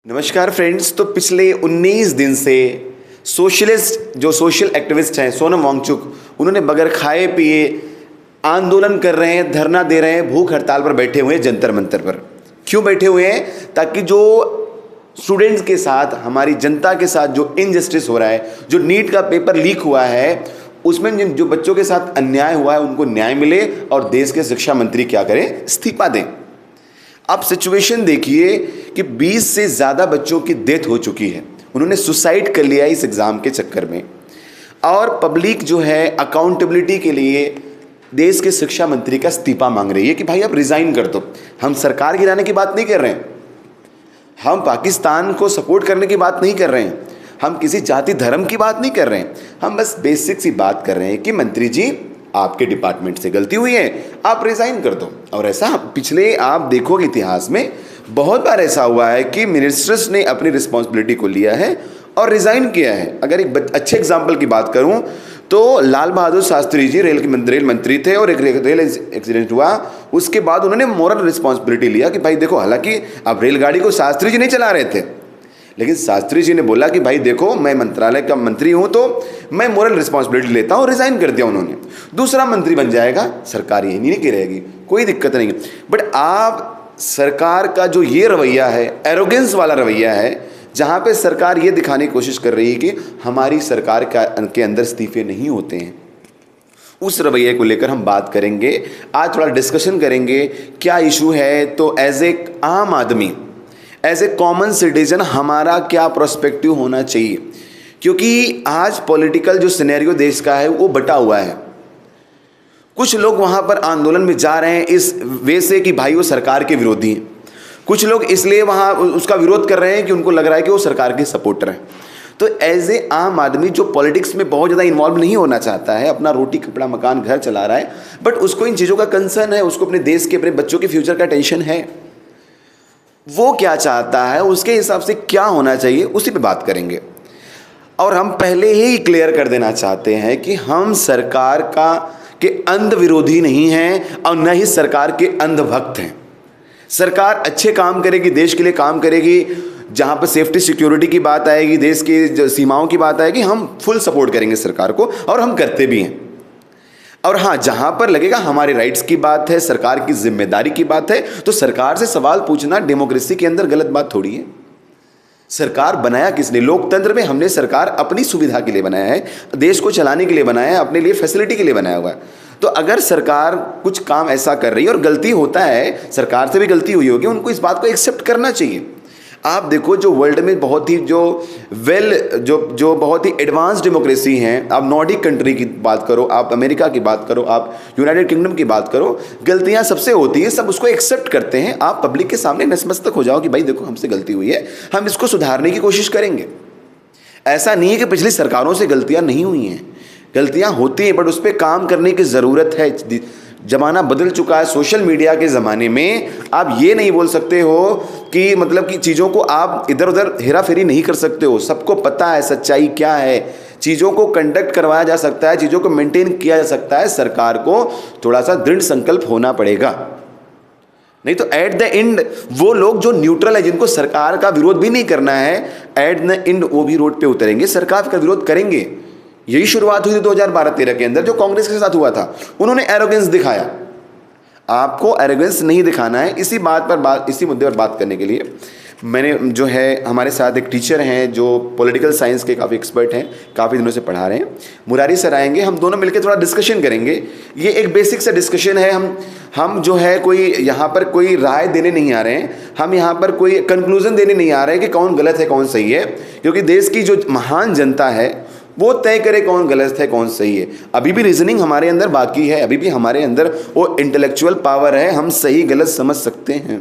नमस्कार फ्रेंड्स। तो पिछले 19 दिन से सोशल एक्टिविस्ट हैं सोनम वांगचुक, उन्होंने बगैर खाए पिए आंदोलन कर रहे हैं, धरना दे रहे हैं, भूख हड़ताल पर बैठे हुए हैं जंतर मंतर पर। क्यों बैठे हुए हैं? ताकि जो स्टूडेंट्स के साथ, हमारी जनता के साथ जो इनजस्टिस हो रहा है, जो नीट का पेपर लीक हुआ है, उसमें जो बच्चों के साथ अन्याय हुआ है उनको न्याय मिले और देश के शिक्षा मंत्री क्या करें? इस्तीफा दें। अब सिचुएशन देखिए कि 20 से ज़्यादा बच्चों की डेथ हो चुकी है, उन्होंने सुसाइड कर लिया इस एग्ज़ाम के चक्कर में। और पब्लिक जो है अकाउंटेबिलिटी के लिए देश के शिक्षा मंत्री का इस्तीफा मांग रही है कि भाई आप रिज़ाइन कर दो। हम सरकार गिराने की बात नहीं कर रहे हैं, हम पाकिस्तान को सपोर्ट करने की बात नहीं कर रहे हैं, हम किसी जाति धर्म की बात नहीं कर रहे हैं, हम बस बेसिक सी बात कर रहे हैं कि मंत्री जी आपके डिपार्टमेंट से गलती हुई है, आप रिज़ाइन कर दो। और ऐसा पिछले आप देखोगे इतिहास में बहुत बार ऐसा हुआ है कि मिनिस्टर्स ने अपनी रिस्पॉन्सिबिलिटी को लिया है और रिज़ाइन किया है। अगर एक अच्छे एग्जाम्पल की बात करूं तो लाल बहादुर शास्त्री जी रेल मंत्री थे और एक रेल एक्सीडेंट हुआ, उसके बाद उन्होंने मोरल रिस्पॉन्सिबिलिटी लिया कि भाई देखो, हालांकि अब रेलगाड़ी को शास्त्री जी नहीं चला रहे थे, लेकिन शास्त्री जी ने बोला कि भाई देखो मैं मंत्रालय का मंत्री हूं तो मैं मोरल रिस्पॉन्सिबिलिटी लेता हूं, रिजाइन कर दिया उन्होंने। दूसरा मंत्री बन जाएगा, सरकार यही नहीं रहेगी, कोई दिक्कत नहीं है। बट आप सरकार का जो ये रवैया है, एरोगेंस वाला रवैया है, जहां पे सरकार ये दिखाने की कोशिश कर रही है कि हमारी सरकार के अंदर इस्तीफे नहीं होते हैं, उस रवैये को लेकर हम बात करेंगे। आज थोड़ा डिस्कशन करेंगे क्या इशू है। तो एज ए आम आदमी, एज ए कॉमन सिटीजन हमारा क्या प्रोस्पेक्टिव होना चाहिए, क्योंकि आज पॉलिटिकल जो सिनेरियो देश का है वो बटा हुआ है। कुछ लोग वहाँ पर आंदोलन में जा रहे हैं इस वे से कि भाई वो सरकार के विरोधी हैं, कुछ लोग इसलिए वहाँ उसका विरोध कर रहे हैं कि उनको लग रहा है कि वो सरकार के सपोर्टर हैं। तो एज ए आम आदमी जो पॉलिटिक्स में बहुत ज़्यादा इन्वॉल्व नहीं होना चाहता है, अपना रोटी कपड़ा मकान घर चला रहा है, बट उसको इन चीज़ों का कंसर्न है, उसको अपने देश के, अपने बच्चों के फ्यूचर का टेंशन है, वो क्या चाहता है, उसके हिसाब से क्या होना चाहिए, उसी पे बात करेंगे। और हम पहले ही क्लियर कर देना चाहते हैं कि हम सरकार के अंध विरोधी नहीं हैं और न ही सरकार के अंध भक्त हैं। सरकार अच्छे काम करेगी, देश के लिए काम करेगी, जहाँ पर सेफ्टी सिक्योरिटी की बात आएगी, देश की सीमाओं की बात आएगी, हम फुल सपोर्ट करेंगे सरकार को और हम करते भी हैं। और हाँ, जहाँ पर लगेगा हमारे राइट्स की बात है, सरकार की जिम्मेदारी की बात है, तो सरकार से सवाल पूछना डेमोक्रेसी के अंदर गलत बात थोड़ी है। सरकार बनाया किसने? लोकतंत्र में हमने सरकार अपनी सुविधा के लिए बनाया है, देश को चलाने के लिए बनाया है, अपने लिए फैसिलिटी के लिए बनाया हुआ है। तो अगर सरकार कुछ काम ऐसा कर रही है और गलती होता है, सरकार से भी गलती हुई होगी, उनको इस बात को एक्सेप्ट करना चाहिए। आप देखो जो वर्ल्ड में बहुत ही जो बहुत ही एडवांस डेमोक्रेसी हैं, आप नॉर्डिक कंट्री की बात करो, आप अमेरिका की बात करो, आप यूनाइटेड किंगडम की बात करो, गलतियां सबसे होती हैं, सब उसको एक्सेप्ट करते हैं। आप पब्लिक के सामने नतमस्तक हो जाओ कि भाई देखो हमसे गलती हुई है, हम इसको सुधारने की कोशिश करेंगे। ऐसा नहीं है कि पिछली सरकारों से गलतियां नहीं हुई हैं, गलतियां होती हैं, बट उस पर काम करने की ज़रूरत है। ज़माना बदल चुका है। सोशल मीडिया के ज़माने में आप ये नहीं बोल सकते हो कि मतलब कि चीज़ों को आप इधर उधर हेरा फेरी नहीं कर सकते हो। सबको पता है सच्चाई क्या है, चीज़ों को कंडक्ट करवाया जा सकता है, चीज़ों को मेंटेन किया जा सकता है। सरकार को थोड़ा सा दृढ़ संकल्प होना पड़ेगा, नहीं तो एट द एंड वो लोग जो न्यूट्रल है, जिनको सरकार का विरोध भी नहीं करना है, एट द एंड वो भी रोड पे उतरेंगे, सरकार का विरोध करेंगे। यही शुरुआत हुई थी 2012-13 के अंदर, जो कांग्रेस के साथ हुआ था। उन्होंने एरोगेंस दिखाया, आपको एरोगेंस नहीं दिखाना है। इसी मुद्दे पर बात करने के लिए मैंने जो है, हमारे साथ एक टीचर हैं जो पॉलिटिकल साइंस के काफ़ी एक्सपर्ट हैं, काफ़ी दिनों से पढ़ा रहे हैं, मुरारी सर आएंगे। हम दोनों मिलकर थोड़ा डिस्कशन करेंगे। ये एक बेसिक सा डिस्कशन है। हम जो है कोई यहाँ पर कोई राय देने नहीं आ रहे हैं, हम यहाँ पर कोई कंक्लूजन देने नहीं आ रहे हैं कि कौन गलत है कौन सही है, क्योंकि देश की जो महान जनता है वो तय करे कौन गलत है कौन सही है। अभी भी रीजनिंग हमारे अंदर बाकी है, अभी भी हमारे अंदर वो इंटेलेक्चुअल पावर है, हम सही गलत समझ सकते हैं।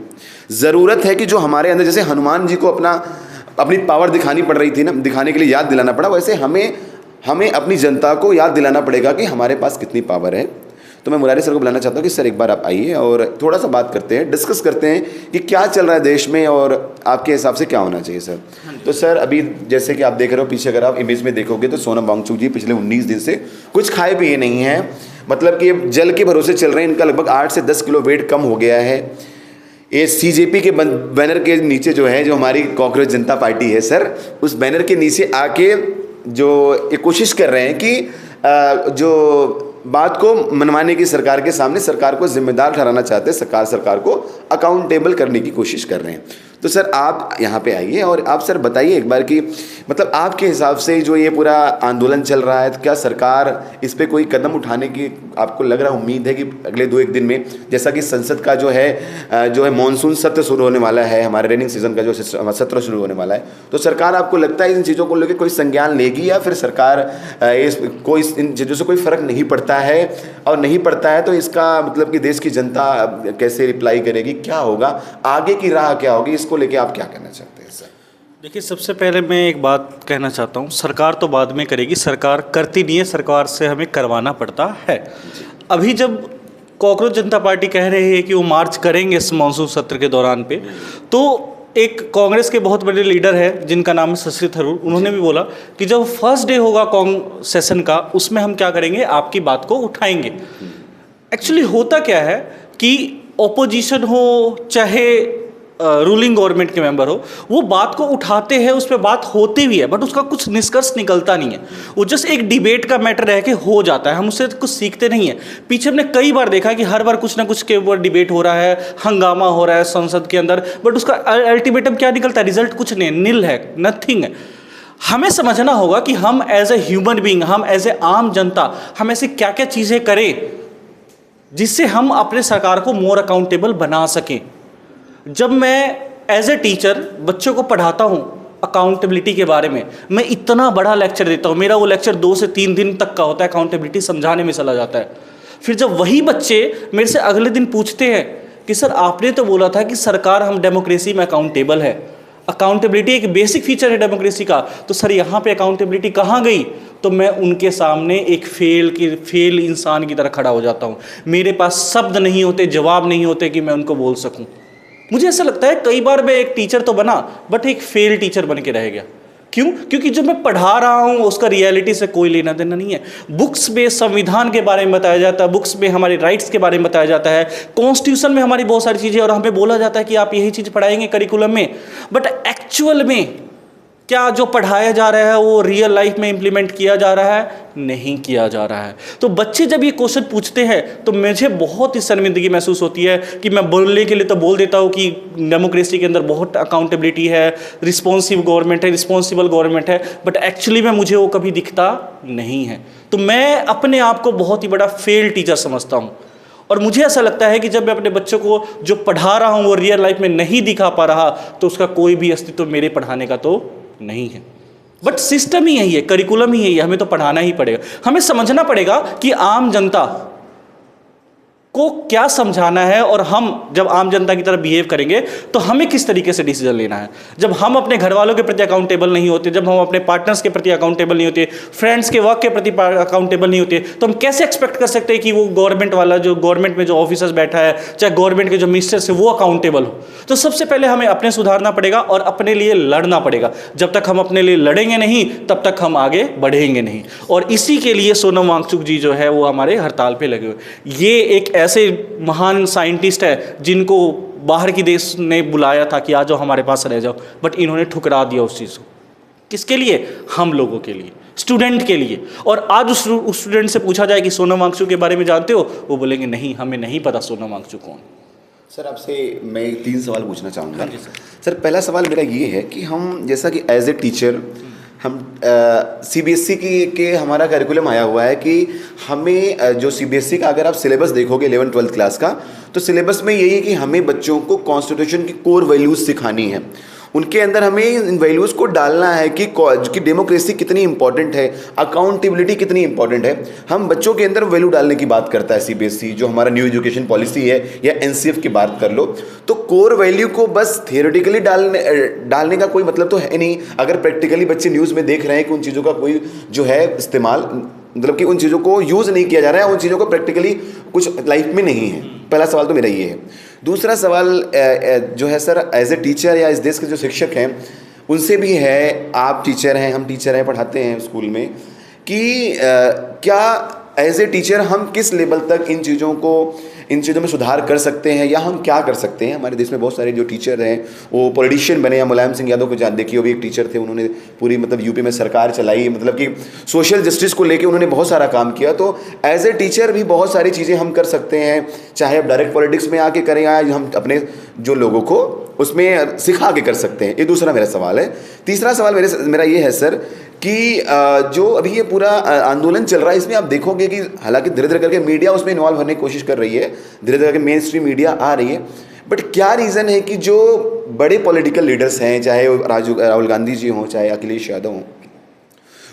ज़रूरत है कि जो हमारे अंदर, जैसे हनुमान जी को अपनी पावर दिखानी पड़ रही थी ना, दिखाने के लिए याद दिलाना पड़ा, वैसे हमें अपनी जनता को याद दिलाना पड़ेगा कि हमारे पास कितनी पावर है। तो मैं मुरारी सर को बुलाना चाहता हूँ कि सर एक बार आप आइए और थोड़ा सा बात करते हैं, डिस्कस करते हैं कि क्या चल रहा है देश में और आपके हिसाब से क्या होना चाहिए सर। तो सर अभी जैसे कि आप देख रहे हो पीछे, अगर आप इमेज में देखोगे तो सोनम वांगचुक जी पिछले 19 दिन से कुछ खाए पिए नहीं हैं, मतलब कि जल के भरोसे चल रहे हैं। इनका लगभग 8 से 10 किलो वेट कम हो गया है। ये सीजेपी के बैनर के नीचे जो है, जो हमारी कॉकरोच जनता पार्टी है सर, उस बैनर के नीचे आके जो ये कोशिश कर रहे हैं कि जो बात को मनवाने की सरकार के सामने, सरकार को जिम्मेदार ठहराना चाहते हैं, सरकार को अकाउंटेबल करने की कोशिश कर रहे हैं। तो सर आप यहाँ पे आइए और आप सर बताइए एक बार कि मतलब आपके हिसाब से जो ये पूरा आंदोलन चल रहा है, तो क्या सरकार इस पे कोई कदम उठाने की आपको लग रहा है, उम्मीद है कि अगले 2-1 दिन में, जैसा कि संसद का जो है मॉनसून सत्र शुरू होने वाला है, हमारे रेनिंग सीजन का जो सत्र शुरू होने वाला है, तो सरकार आपको लगता है इन चीज़ों को लेकर कोई संज्ञान लेगी, या फिर सरकार इन चीज़ों से कोई फ़र्क नहीं पड़ता है, और नहीं पड़ता है तो इसका मतलब कि देश की जनता कैसे रिप्लाई करेगी, क्या होगा, आगे की राह क्या होगी, इसको लेके आप क्या कहना चाहते हैं सर? देखिए, सबसे पहले मैं एक बात कहना चाहता हूँ, सरकार तो बाद में करेगी, सरकार करती नहीं है, सरकार से हमें करवाना पड़ता है। अभी जब कॉकरोच जनता पार्टी कह रही है कि वो मार्च करेंगे इस मानसून सत्र के दौरान पे, तो एक कांग्रेस के बहुत बड़े लीडर है जिनका नाम है शशि थरूर, उन्होंने भी बोला कि जब फर्स्ट डे होगा सेशन का, उसमें हम क्या करेंगे, आपकी बात को उठाएंगे। एक्चुअली होता क्या है कि ओपोजिशन हो चाहे रूलिंग गवर्नमेंट के मेंबर हो, वो बात को उठाते हैं, उस पर बात होती भी है, बट उसका कुछ निष्कर्ष निकलता नहीं है। वो जस्ट एक डिबेट का मैटर रह के हो जाता है, हम उससे कुछ सीखते नहीं है। पीछे हमने कई बार देखा कि हर बार कुछ ना कुछ के ऊपर डिबेट हो रहा है, हंगामा हो रहा है संसद के अंदर, बट उसका अल्टीमेटम क्या निकलता है, रिजल्ट कुछ नहीं, नील है, नथिंग है। हमें समझना होगा कि हम एज ए ह्यूमन बीइंग, हम एज ए आम जनता, हम ऐसी क्या क्या चीज़ें करें जिससे हम अपने सरकार को मोर अकाउंटेबल बना सकें। जब मैं एज ए टीचर बच्चों को पढ़ाता हूँ अकाउंटेबिलिटी के बारे में, मैं इतना बड़ा लेक्चर देता हूँ, मेरा वो लेक्चर 2 से 3 दिन तक का होता है, अकाउंटेबिलिटी समझाने में चला जाता है। फिर जब वही बच्चे मेरे से अगले दिन पूछते हैं कि सर आपने तो बोला था कि सरकार, हम डेमोक्रेसी में अकाउंटेबल है, अकाउंटेबिलिटी एक बेसिक फीचर है डेमोक्रेसी का, तो सर यहाँ पे अकाउंटेबिलिटी कहाँ गई? तो मैं उनके सामने एक फेल इंसान की तरह खड़ा हो जाता हूँ। मेरे पास शब्द नहीं होते, जवाब नहीं होते कि मैं उनको बोल सकूँ। मुझे ऐसा लगता है कई बार मैं एक टीचर तो बना, बट एक फेल टीचर बन के रह गया। क्यों? क्योंकि जो मैं पढ़ा रहा हूँ उसका रियलिटी से कोई लेना देना नहीं है। बुक्स में संविधान के बारे में बताया जाता है, बुक्स में हमारे राइट्स के बारे में बताया जाता है, कॉन्स्टिट्यूशन में हमारी बहुत सारी चीज़ें, और हमें बोला जाता है कि आप यही चीज़ पढ़ाएंगे करिकुलम में, बट एक्चुअल में क्या जो पढ़ाया जा रहा है वो रियल लाइफ में इम्प्लीमेंट किया जा रहा है? नहीं किया जा रहा है। तो बच्चे जब ये क्वेश्चन पूछते हैं तो मुझे बहुत ही शर्मिंदगी महसूस होती है कि मैं बोलने के लिए तो बोल देता हूँ कि डेमोक्रेसी के अंदर बहुत अकाउंटेबिलिटी है, रिस्पॉन्सिव गवर्नमेंट है, रिस्पॉन्सिबल गवर्नमेंट है, बट एक्चुअली में मुझे वो कभी दिखता नहीं है। तो मैं अपने आप को बहुत ही बड़ा फेल टीचर समझता हूँ, और मुझे ऐसा लगता है कि जब मैं अपने बच्चों को जो पढ़ा रहा हूँ वो रियल लाइफ में नहीं दिखा पा रहा, तो उसका कोई भी अस्तित्व मेरे पढ़ाने का तो नहीं है। बट सिस्टम ही यही है, करिकुलम ही यही है, हमें तो पढ़ाना ही पड़ेगा। हमें समझना पड़ेगा कि आम जनता को क्या समझाना है, और हम जब आम जनता की तरह बिहेव करेंगे तो हमें किस तरीके से डिसीजन लेना है। जब हम अपने घर वालों के प्रति अकाउंटेबल नहीं होते, जब हम अपने पार्टनर्स के प्रति अकाउंटेबल नहीं होते, फ्रेंड्स के वर्क के प्रति अकाउंटेबल नहीं होते, तो हम कैसे एक्सपेक्ट कर सकते हैं कि वो गवर्नमेंट वाला, जो गवर्नमेंट में जो ऑफिसर्स बैठा है, चाहे गवर्नमेंट के जो मिनिस्टर्स है, वो अकाउंटेबल हो। तो सबसे पहले हमें अपने सुधारना पड़ेगा और अपने लिए लड़ना पड़ेगा। जब तक हम अपने लिए लड़ेंगे नहीं, तब तक हम आगे बढ़ेंगे नहीं। और इसी के लिए सोनम वांगचुक जी जो है वो हमारे हड़ताल पे लगे हुए। ये एक ऐसे महान साइंटिस्ट है जिनको बाहर की देश ने बुलाया था कि आ जाओ हमारे पास रह जाओ, बट इन्होंने ठुकरा दिया उस चीज़ को। किसके लिए? हम लोगों के लिए, स्टूडेंट के लिए। और आज उस स्टूडेंट से पूछा जाए कि सोनम वांगचुक के बारे में जानते हो, वो बोलेंगे नहीं, हमें नहीं पता सोनम वांगचुक कौन। सर आपसे मैं 3 सवाल पूछना चाहूँगा। सर पहला सवाल मेरा ये है कि हम जैसा कि एज ए टीचर हम सीबीएसई के हमारा करिकुलम आया हुआ है कि हमें जो सीबीएसई का अगर आप सिलेबस देखोगे 11th-12th क्लास का, तो सिलेबस में यही है कि हमें बच्चों को कॉन्स्टिट्यूशन की कोर वैल्यूज़ सिखानी है। उनके अंदर हमें इन वैल्यूज़ को डालना है कि डेमोक्रेसी कितनी इंपॉर्टेंट है, अकाउंटेबिलिटी कितनी इंपॉर्टेंट है। हम बच्चों के अंदर वैल्यू डालने की बात करता है सीबीएसई, जो हमारा न्यू एजुकेशन पॉलिसी है, या एनसीएफ की बात कर लो। तो कोर वैल्यू को बस थियोरेटिकली डालने का कोई मतलब तो है नहीं, अगर प्रैक्टिकली बच्चे न्यूज़ में देख रहे हैं कि उन चीज़ों का कोई जो है इस्तेमाल, मतलब कि उन चीज़ों को यूज़ नहीं किया जा रहा है, उन चीज़ों को प्रैक्टिकली कुछ लाइफ में नहीं है। पहला सवाल तो मेरा ये है। दूसरा सवाल जो है सर, एज ए टीचर या इस देश के जो शिक्षक हैं उनसे भी है, आप टीचर हैं, हम टीचर हैं, पढ़ाते हैं स्कूल में, कि क्या एज ए टीचर हम किस लेवल तक इन चीज़ों को इन चीज़ों में सुधार कर सकते हैं या हम क्या कर सकते हैं? हमारे देश में बहुत सारे जो टीचर हैं वो पॉलिटिशियन बने, या मुलायम सिंह यादव को देखिए, वो भी एक टीचर थे, उन्होंने पूरी मतलब यूपी में सरकार चलाई, मतलब कि सोशल जस्टिस को लेके उन्होंने बहुत सारा काम किया। तो एज ए टीचर भी बहुत सारी चीज़ें हम कर सकते हैं, चाहे अब डायरेक्ट पॉलिटिक्स में आके करें या हम अपने जो लोगों को उसमें सिखा के कर सकते हैं। ये दूसरा मेरा सवाल है। तीसरा सवाल मेरा ये है सर कि जो अभी ये पूरा आंदोलन चल रहा है, इसमें आप देखोगे कि हालांकि धीरे धीरे करके मीडिया उसमें इन्वॉल्व होने की कोशिश कर रही है, धीरे धीरे करके मेन स्ट्रीम मीडिया आ रही है, बट क्या रीज़न है कि जो बड़े पॉलिटिकल लीडर्स हैं, चाहे राहुल गांधी जी हों, चाहे अखिलेश यादव हों,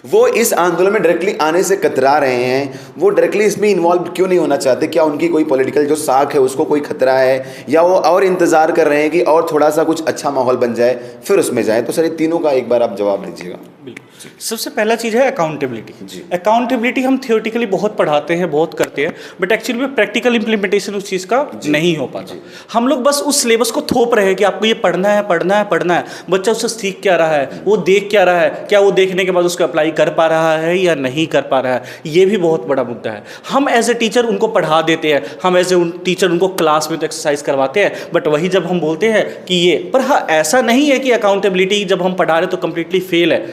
वो इस आंदोलन में डायरेक्टली आने से कतरा रहे हैं? वो डायरेक्टली इसमें इन्वॉल्व क्यों नहीं होना चाहते? क्या उनकी कोई पॉलिटिकल जो साख है उसको कोई खतरा है, या वो और इंतज़ार कर रहे हैं कि और थोड़ा सा कुछ अच्छा माहौल बन जाए फिर उसमें जाए? तो सर ये तीनों का एक बार आप जवाब दीजिएगा। बिल्कुल। सबसे पहला चीज़ है अकाउंटेबिलिटी। अकाउंटेबिलिटी हम थियोरेटिकली बहुत पढ़ाते हैं, बहुत करते हैं, बट एक्चुअली में प्रैक्टिकल इंप्लीमेंटेशन उस चीज़ का नहीं हो पाता। हम लोग बस उस सिलेबस को थोप रहे हैं कि आपको ये पढ़ना है, पढ़ना है, पढ़ना है। बच्चा उससे सीख क्या रहा है, वो देख क्या रहा है, क्या वो देखने के बाद उसको अप्लाई कर पा रहा है या नहीं कर पा रहा है, ये भी बहुत बड़ा मुद्दा है। हम एज ए टीचर उनको पढ़ा देते हैं, हम एज ए टीचर उनको क्लास में तो एक्सरसाइज करवाते हैं, बट वही जब हम बोलते हैं कि ये, पर हाँ ऐसा नहीं है कि अकाउंटेबिलिटी जब हम पढ़ा रहे तो कंप्लीटली फेल है।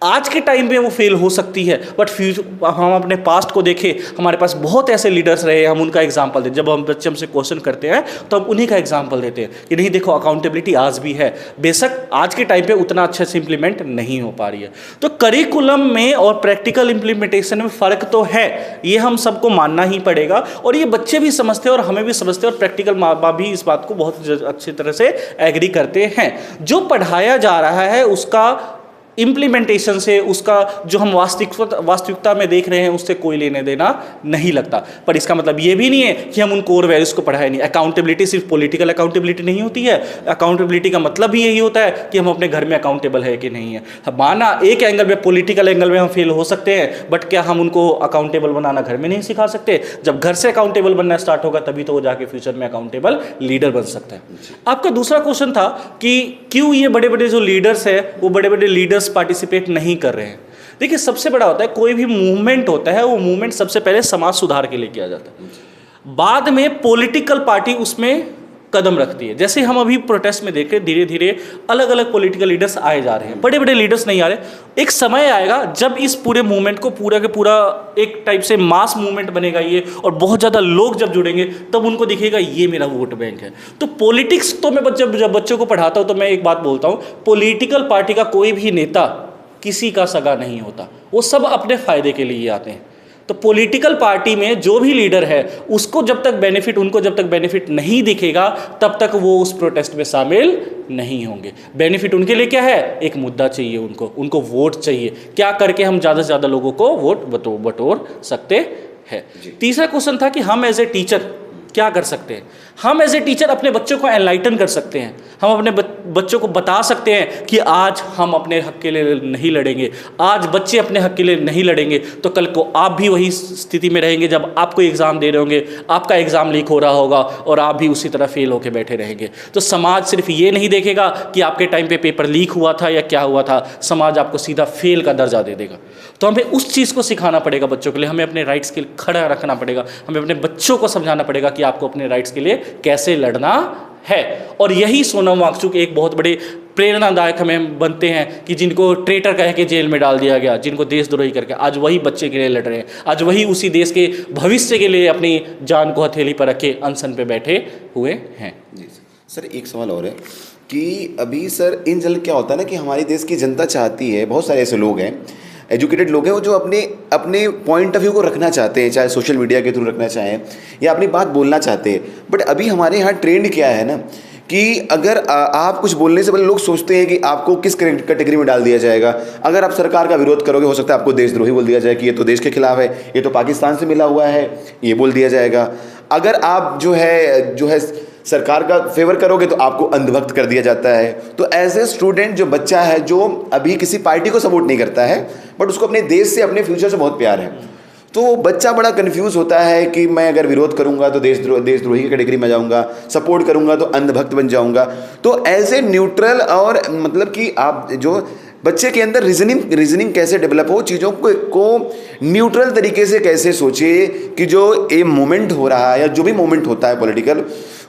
आज के टाइम पे वो फेल हो सकती है, बट फ्यूचर हम अपने पास्ट को देखें, हमारे पास बहुत ऐसे लीडर्स रहे, हम उनका एग्जांपल दें। जब हम बच्चे हमसे क्वेश्चन करते हैं तो हम उन्हीं का एग्जांपल देते हैं कि नहीं देखो अकाउंटेबिलिटी आज भी है, बेशक आज के टाइम पे उतना अच्छे से इंप्लीमेंट नहीं हो पा रही है। तो करिकुलम में और प्रैक्टिकल इंप्लीमेंटेशन में फ़र्क तो है, ये हम सबको मानना ही पड़ेगा, और ये बच्चे भी समझते हैं और हमें भी समझते हैं, और प्रैक्टिकल माँ बाप भी इस बात को बहुत अच्छी तरह से एग्री करते हैं। जो पढ़ाया जा रहा है उसका इम्प्लीमेंटेशन से, उसका जो हम वास्तविकता में देख रहे हैं उससे कोई लेने देना नहीं लगता। पर इसका मतलब ये भी नहीं है कि हम उन कोर वैल्यूज़ को पढ़ाए नहीं। अकाउंटेबिलिटी सिर्फ पॉलिटिकल अकाउंटेबिलिटी नहीं होती है। अकाउंटेबिलिटी का मतलब भी यही होता है कि हम अपने घर में अकाउंटेबल है कि नहीं है। माना एक एंगल में, पॉलिटिकल एंगल में हम फेल हो सकते हैं, बट क्या हम उनको अकाउंटेबल बनाना घर में नहीं सिखा सकते? जब घर से अकाउंटेबल बनना स्टार्ट होगा तभी तो वो जाके फ्यूचर में अकाउंटेबल लीडर बन सकता है। आपका दूसरा क्वेश्चन था कि क्यों ये बड़े बड़े जो लीडर्स हैं वो बड़े बड़े लीडर्स पार्टिसिपेट नहीं कर रहे हैं। देखिए सबसे बड़ा होता है, कोई भी मूवमेंट होता है, वो मूवमेंट सबसे पहले समाज सुधार के लिए किया जाता है, बाद में पॉलिटिकल पार्टी उसमें कदम रखती है। जैसे हम अभी प्रोटेस्ट में देख रहे, धीरे धीरे अलग अलग पॉलिटिकल लीडर्स आए जा रहे हैं, बड़े बड़े लीडर्स नहीं आ रहे। एक समय आएगा जब इस पूरे मूवमेंट को पूरा के पूरा एक टाइप से मास मूवमेंट बनेगा ये, और बहुत ज़्यादा लोग जब जुड़ेंगे तब उनको दिखेगा ये मेरा वोट बैंक है। तो पॉलिटिक्स तो मैं जब बच्चों को पढ़ाता हूँ तो मैं एक बात बोलता हूँ, पॉलिटिकल पार्टी का कोई भी नेता किसी का सगा नहीं होता, वो सब अपने फ़ायदे के लिए आते हैं। तो पॉलिटिकल पार्टी में जो भी लीडर है उसको जब तक बेनिफिट नहीं दिखेगा तब तक वो उस प्रोटेस्ट में शामिल नहीं होंगे। बेनिफिट उनके लिए क्या है? एक मुद्दा चाहिए, उनको वोट चाहिए। क्या करके हम ज़्यादा से ज़्यादा लोगों को वोट बटोर सकते हैं। तीसरा क्वेश्चन था कि हम एज ए टीचर क्या कर सकते हैं। हम एज ए टीचर अपने बच्चों को एनलाइटन कर सकते हैं, हम अपने बच्चों को बता सकते हैं कि आज हम अपने हक के लिए नहीं लड़ेंगे, आज बच्चे अपने हक के लिए नहीं लड़ेंगे तो कल को आप भी वही स्थिति में रहेंगे जब आप कोई एग्ज़ाम दे रहे होंगे, आपका एग्ज़ाम लीक हो रहा होगा और आप भी उसी तरह फेल होकर बैठे रहेंगे। तो समाज सिर्फ ये नहीं देखेगा कि आपके टाइम पे पेपर लीक हुआ था या क्या हुआ था, समाज आपको सीधा फेल का दर्जा दे देगा। तो हमें उस चीज़ को सिखाना पड़ेगा बच्चों के लिए, हमें अपने राइट्स के लिए खड़ा रखना पड़ेगा, हमें अपने बच्चों को समझाना पड़ेगा कि आपको अपने राइट्स के लिए कैसे लड़ना है। और यही सोनम वांगचुक एक बहुत बड़े प्रेरणादायक हमें बनते हैं कि जिनको ट्रेटर कह के जेल में डाल दिया गया, जिनको देशद्रोही करके, आज वही बच्चे के लिए लड़ रहे हैं, आज वही उसी देश के भविष्य के लिए अपनी जान को हथेली पर रखे अनशन पे बैठे हुए हैं। जी सर, एक सवाल और है कि अभी सर इन जल क्या होता है ना कि हमारी देश की जनता चाहती है, बहुत सारे ऐसे लोग हैं, एजुकेटेड लोग हैं, वो जो अपने पॉइंट ऑफ व्यू को रखना चाहते हैं, चाहे सोशल मीडिया के थ्रू रखना चाहें या अपनी बात बोलना चाहते हैं। बट अभी हमारे यहाँ ट्रेंड क्या है ना कि अगर आप कुछ बोलने से पहले लोग सोचते हैं कि आपको किस कैटेगरी में डाल दिया जाएगा। अगर आप सरकार का विरोध करोगे हो सकता है आपको देशद्रोही बोल दिया जाए कि ये तो देश के खिलाफ है, ये तो पाकिस्तान से मिला हुआ है, ये बोल दिया जाएगा। अगर आप जो है सरकार का फेवर करोगे तो आपको अंधभक्त कर दिया जाता है। तो एज ए स्टूडेंट जो बच्चा है जो अभी किसी पार्टी को सपोर्ट नहीं करता है बट उसको अपने देश से, अपने फ्यूचर से बहुत प्यार है, तो बच्चा बड़ा कंफ्यूज होता है कि मैं अगर विरोध करूंगा तो देशद्रोही की कैटेगरी में जाऊंगा, सपोर्ट करूंगा तो अंधभक्त बन जाऊंगा। तो एज ए न्यूट्रल और मतलब कि आप जो बच्चे के अंदर रीजनिंग कैसे डेवलप हो, चीज़ों को न्यूट्रल तरीके से कैसे सोचे कि जो ये मोमेंट हो रहा है या जो भी मोमेंट होता है पॉलिटिकल,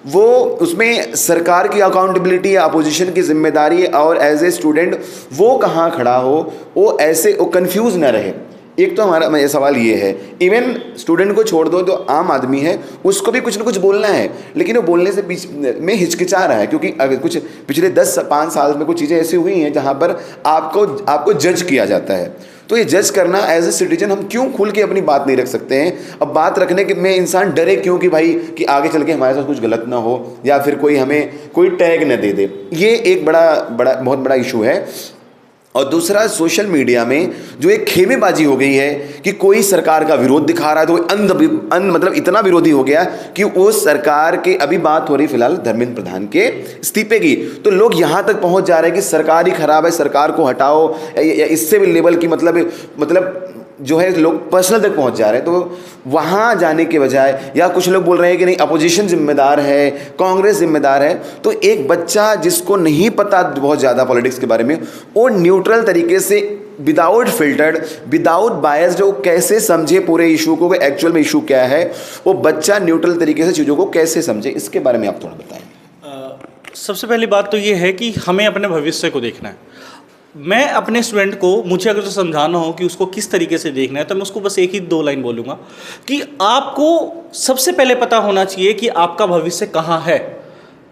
वो उसमें सरकार की अकाउंटेबिलिटी या अपोजिशन की जिम्मेदारी और एज ए स्टूडेंट वो कहाँ खड़ा हो, वो ऐसे वो कंफ्यूज ना रहे। एक तो हमारा मेरा सवाल ये है, इवन स्टूडेंट को छोड़ दो, जो आम आदमी है उसको भी कुछ ना कुछ बोलना है, लेकिन वो बोलने से बीच में हिचकिचा रहा है, क्योंकि अगर कुछ पिछले 10-5 साल में कुछ चीज़ें ऐसी हुई हैं जहाँ पर आपको जज किया जाता है। तो ये जज करना एज ए सिटीजन हम क्यों खुल के अपनी बात नहीं रख सकते हैं? अब बात रखने के में इंसान डरे क्यों कि भाई कि आगे चल के हमारे साथ कुछ गलत ना हो या फिर कोई हमें कोई टैग न दे दे। ये एक बहुत बड़ा इशू है। और दूसरा, सोशल मीडिया में जो एक खेमेबाजी हो गई है कि कोई सरकार का विरोध दिखा रहा है तो अंध मतलब इतना विरोधी हो गया कि वो सरकार के, अभी बात हो रही फिलहाल धर्मेंद्र प्रधान के इस्तीफे की, तो लोग यहाँ तक पहुँच जा रहे हैं कि सरकार ही खराब है, सरकार को हटाओ, या इससे भी लेवल की मतलब जो है लोग पर्सनल तक पहुंच जा रहे हैं। तो वहाँ जाने के बजाय, या कुछ लोग बोल रहे हैं कि नहीं अपोजिशन जिम्मेदार है, कांग्रेस जिम्मेदार है, तो एक बच्चा जिसको नहीं पता बहुत ज़्यादा पॉलिटिक्स के बारे में, वो न्यूट्रल तरीके से विदाउट फिल्टर्ड, विदाउट बायस, जो कैसे समझे पूरे इशू को, एक्चुअल में इशू क्या है, वो बच्चा न्यूट्रल तरीके से चीज़ों को कैसे समझे, इसके बारे में आप थोड़ा बताएं। सबसे पहली बात तो ये है कि हमें अपने भविष्य को देखना है। मैं अपने स्टूडेंट को, मुझे अगर तो समझाना हो कि उसको किस तरीके से देखना है, तो मैं उसको बस एक ही 2 लाइन बोलूँगा कि आपको सबसे पहले पता होना चाहिए कि आपका भविष्य कहाँ है।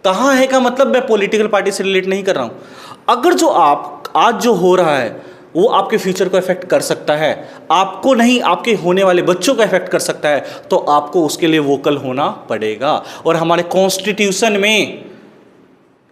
कहाँ है का मतलब मैं पॉलिटिकल पार्टी से रिलेट नहीं कर रहा हूँ। अगर जो आप आज जो हो रहा है वो आपके फ्यूचर को इफेक्ट कर सकता है, आपको नहीं आपके होने वाले बच्चों को इफेक्ट कर सकता है, तो आपको उसके लिए वोकल होना पड़ेगा। और हमारे कॉन्स्टिट्यूशन में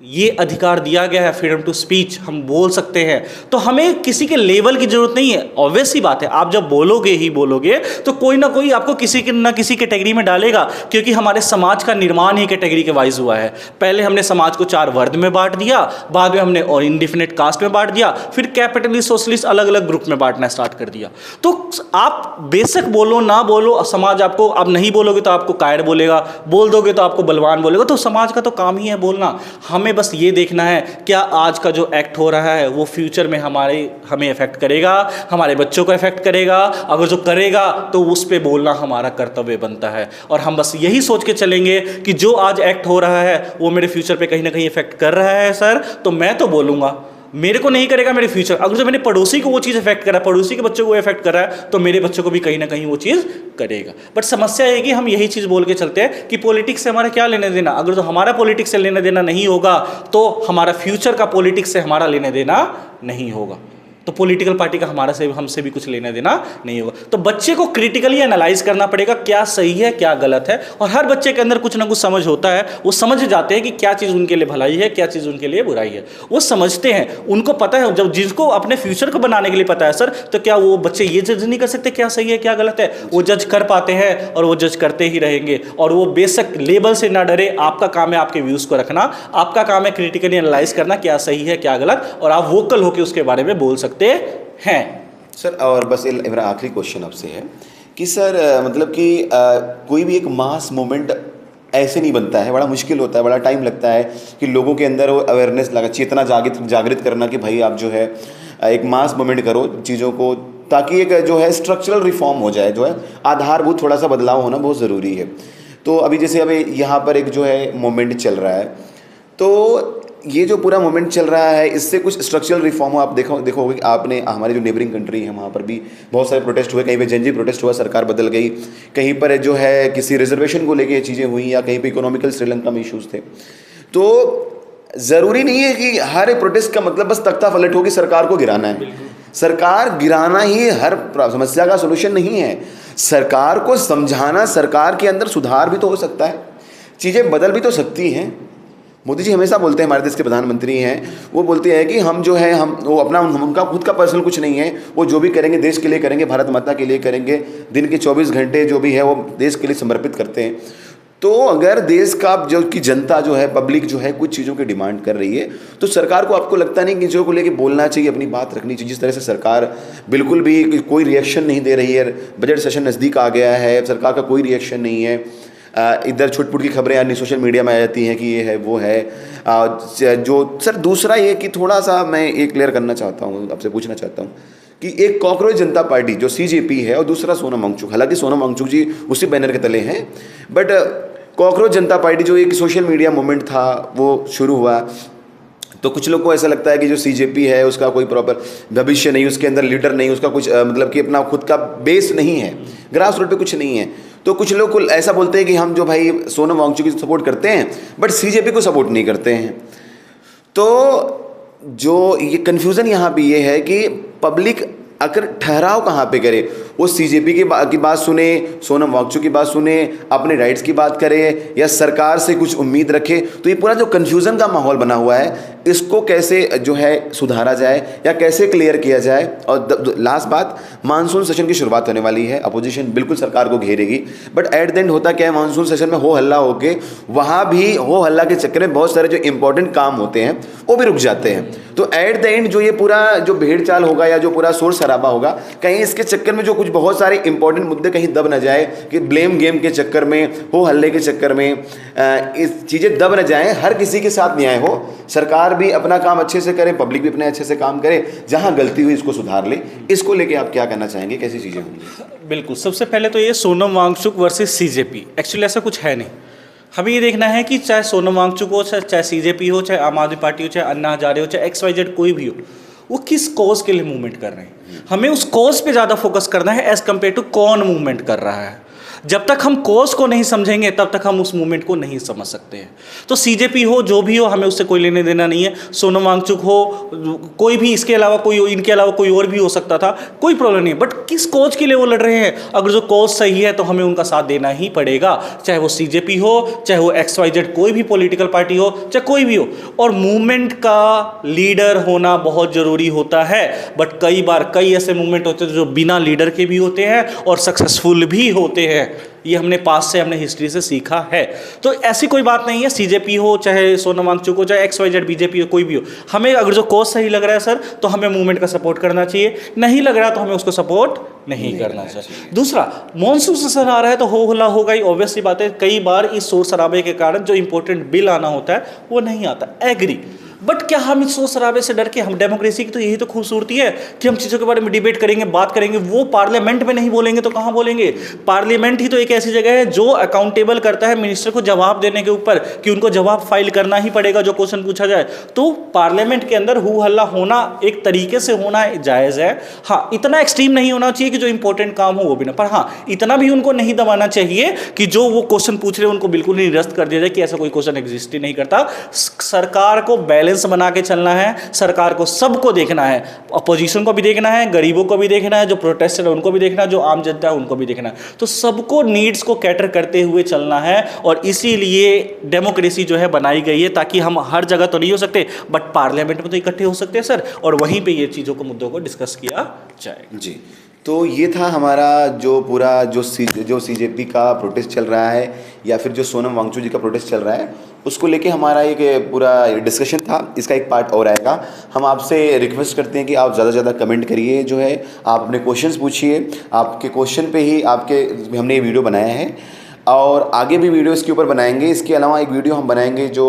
ये अधिकार दिया गया है, फ्रीडम टू स्पीच, हम बोल सकते हैं। तो हमें किसी के लेवल की जरूरत नहीं है। ऑब्वियस सी बात है, आप जब बोलोगे ही बोलोगे तो कोई ना कोई आपको किसी के ना किसी कैटेगरी में डालेगा, क्योंकि हमारे समाज का निर्माण ही कैटेगरी के वाइज हुआ है। पहले हमने समाज को 4 वर्ग में बांट दिया, बाद में हमने और इंडिफिनिट कास्ट में बांट दिया, फिर कैपिटलिस्ट सोशलिस्ट अलग अलग ग्रुप में बांटना स्टार्ट कर दिया। तो आप बेशक बोलो ना बोलो, समाज आपको, अब नहीं बोलोगे तो आपको कायर बोलेगा, बोल दोगे तो आपको बलवान बोलेगा। तो समाज का तो काम ही है बोलना। हमें बस ये देखना है क्या आज का जो एक्ट हो रहा है वो फ्यूचर में हमें इफेक्ट करेगा, हमारे बच्चों को इफेक्ट करेगा। अगर जो करेगा तो उस पे बोलना हमारा कर्तव्य बनता है। और हम बस यही सोच के चलेंगे कि जो आज एक्ट हो रहा है वो मेरे फ्यूचर पे कहीं ना कहीं इफेक्ट कर रहा है सर, तो मैं तो बोलूँगा। मेरे को नहीं करेगा मेरे फ्यूचर, अगर जो मेरे पड़ोसी को वो चीज़ इफेक्ट कर रहा है, पड़ोसी के बच्चों को इफेक्ट कर रहा है, तो मेरे बच्चों को भी कहीं ना कहीं वो चीज़ करेगा। बट समस्या है कि हम यही चीज़ बोल के चलते हैं कि पॉलिटिक्स से हमारा क्या लेना देना। अगर जो हमारा पॉलिटिक्स से लेना देना नहीं होगा तो हमारा फ्यूचर का पॉलिटिक्स से हमारा लेना देना नहीं होगा, तो पॉलिटिकल पार्टी का हमसे भी कुछ लेना देना नहीं होगा। तो बच्चे को क्रिटिकली एनालाइज करना पड़ेगा क्या सही है क्या गलत है। और हर बच्चे के अंदर कुछ ना कुछ समझ होता है, वो समझ जाते हैं कि क्या चीज़ उनके लिए भलाई है, क्या चीज़ उनके लिए बुराई है, वो समझते हैं, उनको पता है। जब जिसको अपने फ्यूचर को बनाने के लिए पता है सर, तो क्या वो बच्चे ये जज नहीं कर सकते क्या सही है क्या गलत है? वो जज कर पाते हैं और वो जज करते ही रहेंगे। और वो बेशक लेबल से ना डरे। आपका काम है आपके व्यूज़ को रखना, आपका काम है क्रिटिकली एनालाइज करना क्या सही है क्या गलत, और आप वोकल होकर उसके बारे में बोल सकते हैं सर। और बस मेरा आखिरी क्वेश्चन आपसे है कि सर मतलब कि कोई भी एक मास मूवमेंट ऐसे नहीं बनता है, बड़ा मुश्किल होता है, बड़ा टाइम लगता है कि लोगों के अंदर वो अवेयरनेस लगा, चेतना जागृत करना कि भाई आप जो है एक मास मूवमेंट करो चीज़ों को, ताकि एक जो है स्ट्रक्चरल रिफॉर्म हो जाए, जो है आधारभूत थोड़ा सा बदलाव होना बहुत ज़रूरी है। तो अभी जैसे अभी यहाँ पर एक जो है मूवमेंट चल रहा है, तो ये जो पूरा मोमेंट चल रहा है इससे कुछ स्ट्रक्चरल रिफॉर्म आप देखोगे कि आपने हमारे जो नेबरिंग कंट्री है वहाँ पर भी बहुत सारे प्रोटेस्ट हुए, कहीं पे जनजी प्रोटेस्ट हुआ, सरकार बदल गई, कहीं पर जो है किसी रिजर्वेशन को लेके चीज़ें हुई, या कहीं पे इकोनॉमिकल श्रीलंका में इश्यूज़ थे। तो ज़रूरी नहीं है कि हर एक प्रोटेस्ट का मतलब बस तख्ता पलट हो कि सरकार को गिराना है। सरकार गिराना ही हर समस्या का सोल्यूशन नहीं है। सरकार को समझाना, सरकार के अंदर सुधार भी तो हो सकता है, चीज़ें बदल भी तो सकती हैं। मोदी जी हमेशा बोलते हैं, हमारे देश के प्रधानमंत्री हैं, वो बोलते हैं कि हम जो है उनका खुद का पर्सनल कुछ नहीं है, वो जो भी करेंगे देश के लिए करेंगे, भारत माता के लिए करेंगे, दिन के 24 घंटे जो भी है वो देश के लिए समर्पित करते हैं। तो अगर देश का जो की जनता जो है, पब्लिक जो है कुछ चीज़ों की डिमांड कर रही है, तो सरकार को आपको लगता नहीं कि चीज़ों को लेके बोलना चाहिए, अपनी बात रखनी चाहिए? जिस तरह से सरकार बिल्कुल भी कोई रिएक्शन नहीं दे रही है, बजट सेशन नज़दीक आ गया है, सरकार का कोई रिएक्शन नहीं है, इधर छुटपुट की खबरें यानी सोशल मीडिया में आ जाती हैं कि ये है वो है। जो सर दूसरा ये कि थोड़ा सा मैं ये क्लियर करना चाहता हूँ, आपसे पूछना चाहता हूँ कि एक कॉकरोच जनता पार्टी जो CJP है और दूसरा सोनम वांगचुक, हालांकि सोनम वांगचुक जी उसी बैनर के तले हैं, बट कॉकरोच जनता पार्टी जो एक सोशल मीडिया मूवमेंट था वो शुरू हुआ, तो कुछ लोग को ऐसा लगता है कि जो CJP है उसका कोई प्रॉपर भविष्य नहीं, उसके अंदर लीडर नहीं, उसका कुछ मतलब कि अपना खुद का बेस नहीं है, ग्रास रूट पे कुछ नहीं है। तो कुछ लोग को ऐसा बोलते हैं कि हम जो भाई सोनम वांगचुक की सपोर्ट करते हैं बट CJP को सपोर्ट नहीं करते हैं। तो जो ये कन्फ्यूज़न यहाँ पे ये है कि पब्लिक अगर ठहराव कहाँ पे करे, वो CJP की बात सुने, सोनम वांगचुक की बात सुने, अपने राइट्स की बात करे या सरकार से कुछ उम्मीद रखे। तो ये पूरा जो कन्फ्यूज़न का माहौल बना हुआ है, इसको कैसे जो है सुधारा जाए या कैसे क्लियर किया जाए। और लास्ट बात, मानसून सेशन की शुरुआत होने वाली है, अपोजिशन बिल्कुल सरकार को घेरेगी, बट एट द एंड होता क्या है, मानसून सेशन में हो हल्ला होके वहाँ भी हो हल्ला के चक्कर में बहुत सारे जो इंपॉर्टेंट काम होते हैं वो भी रुक जाते हैं। तो एट द एंड जो ये पूरा जो भेड़ चाल होगा या जो पूरा शोर शराबा होगा, कहीं इसके चक्कर में जो कुछ बहुत सारे इंपॉर्टेंट मुद्दे कहीं दब न जाए कि ब्लेम गेम के चक्कर में, हो हल्ले के चक्कर में इस चीज़ें दब न जाएं। हर किसी के साथ न्याय हो, सरकार भी अपना काम अच्छे से करे, पब्लिक भी अपने अच्छे से काम करे, जहां गलती हुई इसको सुधार ले। इसको लेके आप क्या कहना चाहेंगे, कैसी चीज़ें होंगी? बिल्कुल, सबसे पहले तो ये Sonam Wangchuk versus CJP, actually ऐसा कुछ है नहीं। हमें ये देखना है कि चाहे सोनम वांगचुक हो, चाहे CJP हो, चाहे आम आदमी पार्टी हो, चाहे अन्ना हजारे हो, चाहे XYZ कोई भी हो, वो किस कॉज के लिए मूवमेंट कर रहे हैं। हमें उस कॉज पे ज़्यादा फोकस करना है एज कम्पेयर टू कौन मूवमेंट कर रहा है। जब तक हम कॉज को नहीं समझेंगे तब तक हम उस मूवमेंट को नहीं समझ सकते हैं। तो CJP हो, जो भी हो, हमें उससे कोई लेने देना नहीं है। सोनम वांगचुक हो, कोई भी, इसके अलावा कोई, इनके अलावा कोई और भी हो सकता था, कोई प्रॉब्लम नहीं। बट किस कॉज के लिए वो लड़ रहे हैं, अगर जो कॉज सही है तो हमें उनका साथ देना ही पड़ेगा, चाहे वो CJP हो, चाहे वो XYZ कोई भी पॉलिटिकल पार्टी हो, चाहे कोई भी हो। और मूवमेंट का लीडर होना बहुत ज़रूरी होता है, बट कई बार कई ऐसे मूवमेंट होते हैं जो बिना लीडर के भी होते हैं और सक्सेसफुल भी होते हैं। ये हमने पास से, हमने हिस्ट्री से सीखा है। तो ऐसी कोई बात नहीं है, CJP हो, चाहे सोनम वांगचुक हो, चाहे XYZ BJP हो, कोई भी हो, हमें अगर जो कॉज सही लग रहा है सर, तो हमें मूवमेंट का सपोर्ट करना चाहिए। नहीं लग रहा तो हमें उसको सपोर्ट नहीं करना चाहिए। दूसरा, मानसून सेशन आ रहा है तो हो हल्ला होगा ही, ऑब्वियस सी बात है। कई बार इस शोर शराबे के कारण जो इंपॉर्टेंट बिल आना होता है वो नहीं आता, एग्री। बट क्या हम इस शोर शराबे से डर के, हम डेमोक्रेसी की तो यही तो खूबसूरती है कि हम चीज़ों के बारे में डिबेट करेंगे, बात करेंगे। वो पार्लियामेंट में नहीं बोलेंगे तो कहाँ बोलेंगे? पार्लियामेंट ही तो एक ऐसी जगह है जो अकाउंटेबल करता है मिनिस्टर को जवाब देने के ऊपर, कि उनको जवाब फाइल करना ही पड़ेगा जो क्वेश्चन पूछा जाए। तो पार्लियामेंट के अंदर हु हल्ला होना एक तरीके से होना जायज़ है। हाँ, इतना एक्सट्रीम नहीं होना चाहिए कि जो इंपॉर्टेंट काम हो वो भी ना, पर हाँ, इतना भी उनको नहीं दबाना चाहिए कि जो वो क्वेश्चन पूछ रहे हैं उनको बिल्कुल ही निरस्त कर दिया जाए कि ऐसा कोई क्वेश्चन एग्जिस्ट ही नहीं करता। सरकार को बैलेंस बना के चलना है, सरकार को सबको देखना है, अपोजिशन को भी देखना है, गरीबों को भी देखना है, जो प्रोटेस्टर है उनको भी देखना है, जो आम जनता है उनको भी देखना है। तो सबको नीड्स को कैटर करते हुए चलना है, और इसीलिए डेमोक्रेसी जो है बनाई गई है, ताकि हम हर जगह तो नहीं हो सकते बट पार्लियामेंट में तो इकट्ठे हो सकते हैं सर, और वहीं पे ये चीज़ों को, मुद्दों को डिस्कस किया जाए। जी, तो ये था हमारा जो पूरा जो CJP का प्रोटेस्ट चल रहा है, या फिर जो सोनम वांगचुक जी का प्रोटेस्ट चल रहा है, उसको लेके हमारा एक पूरा डिस्कशन था। इसका एक पार्ट और आएगा। हम आपसे रिक्वेस्ट करते हैं कि आप ज़्यादा से ज़्यादा कमेंट करिए, जो है आप अपने क्वेश्चंस पूछिए, आपके क्वेश्चन पे ही हमने ये वीडियो बनाया है, और आगे भी वीडियो इसके ऊपर बनाएंगे। इसके अलावा एक वीडियो हम बनाएंगे जो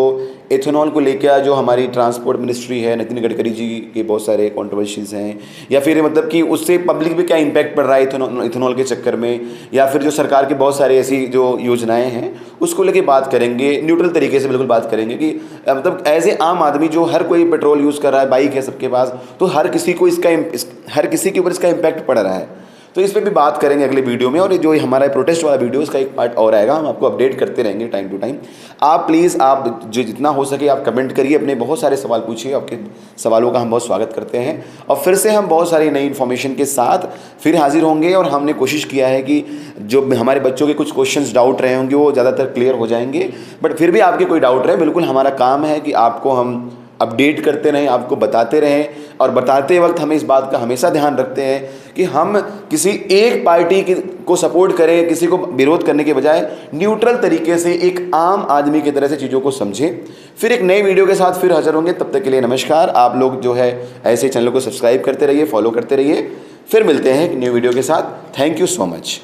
एथेनॉल को लेकर, जो हमारी ट्रांसपोर्ट मिनिस्ट्री है, नितिन गडकरी जी के बहुत सारे कंट्रोवर्सीज हैं, या फिर मतलब कि उससे पब्लिक पे क्या इम्पैक्ट पड़ रहा है इथेनॉल के चक्कर में, या फिर जो सरकार की बहुत सारी ऐसी जो योजनाएं हैं उसको लेके बात करेंगे। न्यूट्रल तरीके से बिल्कुल बात करेंगे कि मतलब एज ए आम आदमी, जो हर कोई पेट्रोल यूज़ कर रहा है, बाइक है सबके पास, तो हर किसी के ऊपर इसका इम्पैक्ट पड़ रहा है। तो इस पर भी बात करेंगे अगले वीडियो में। और जो हमारा प्रोटेस्ट वाला वीडियो, इसका एक पार्ट और आएगा, हम आपको अपडेट करते रहेंगे टाइम टू टाइम। आप प्लीज़, आप जो जितना हो सके आप कमेंट करिए, अपने बहुत सारे सवाल पूछिए, आपके सवालों का हम बहुत स्वागत करते हैं। और फिर से हम बहुत सारी नई इन्फॉर्मेशन के साथ फिर हाजिर होंगे। और हमने कोशिश किया है कि जो हमारे बच्चों के कुछ क्वेश्चंस डाउट रहे होंगे वो ज़्यादातर क्लियर हो जाएंगे, बट फिर भी आपके कोई डाउट रहे, बिल्कुल हमारा काम है कि आपको हम अपडेट करते रहें, आपको बताते रहें। और बताते वक्त हमें इस बात का हमेशा ध्यान रखते हैं कि हम किसी एक पार्टी को सपोर्ट करें, किसी को विरोध करने के बजाय न्यूट्रल तरीके से एक आम आदमी की तरह से चीज़ों को समझें। फिर एक नई वीडियो के साथ फिर हाजिर होंगे, तब तक के लिए नमस्कार। आप लोग जो है ऐसे चैनल को सब्सक्राइब करते रहिए, फॉलो करते रहिए। फिर मिलते हैं एक न्यू वीडियो के साथ। Thank you so much.